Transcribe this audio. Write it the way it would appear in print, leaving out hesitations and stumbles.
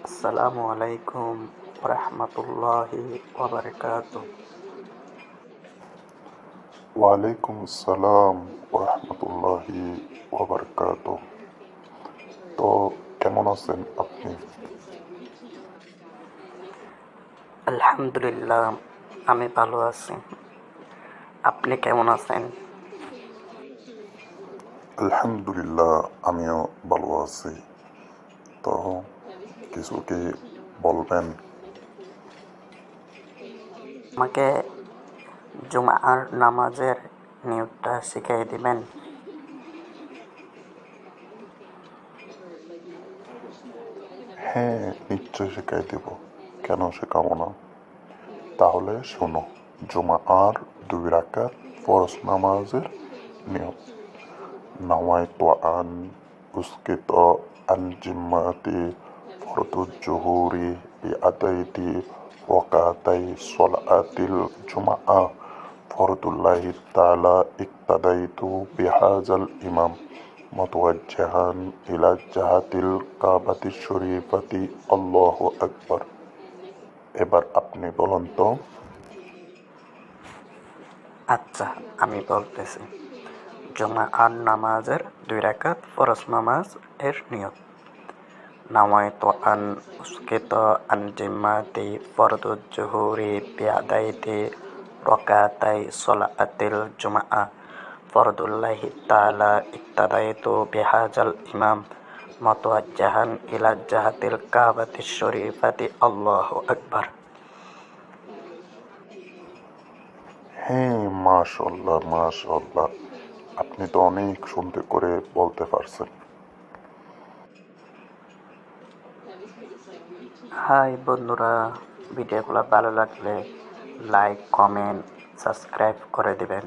আসসালামু আলাইকুম ওরহমতুল্লাহি ওয়াবারকাতুহ। ওয়ালাইকুম আসসালাম ওরহমতুল্লাহি ওয়াবারকাতুহ। তো কেমন আছেন আপনি? আলহামদুলিল্লাহ, আমি ভালো আছি। আপনি কেমন আছেন? আলহামদুলিল্লাহ, আমিও ভালো আছি। তো কিছু কি বলবেন? আমাকে জুমার নামাজের নিয়তটা শিখিয়ে দিবেন? হ্যাঁ, নিশ্চয় শেখাই দেব। কেন শেখাবো না? তাহলে শোনো, জুমা আর 2 রাকাত ফরজ নামাজের নিয়ম। নাওয়াইতু আন উসকিত আন জিম্মাতি ফরদুজ জুহুরি বিআদাইতি ওয়াকাতাই সলাতিল জুমআ ফরদুল্লাহি তাআলা ইক্তাদাইতু বিহাজাল ইমাম মুতাওয়াজ্জিহান ইলা জাহাতিল কাবাতি শরীফাতি আল্লাহু আকবার। এবার আপনি বলুন তো। আচ্ছা, আমি বলতেছি। জুমার নামাজের 2 রাকাত ফরজ নামাজ এর নিয়ত। নাওয়াইতু আন উসকিত আন জিম্মাতি ফরদুজ জুহুরি বিআদাইতি রকাতাই সলাতিল জুমআ ফরদুল্লাহি তাআলা ইক্তাদাইতু বিহাজাল ইমাম মুতাওয়াজ্জিহান ইলা জাহাতিল কাবাতি শরীফাতি আল্লাহু আকবার। হ্যাঁ, মাশাল্লাহ মাশাল্লাহ, আপনি তো অনেক সুন্দর করে বলতে পারছেন। হাই বন্ধুরা, ভিডিওগুলো ভালো লাগলে লাইক, কমেন্ট, সাবস্ক্রাইব করে দিবেন।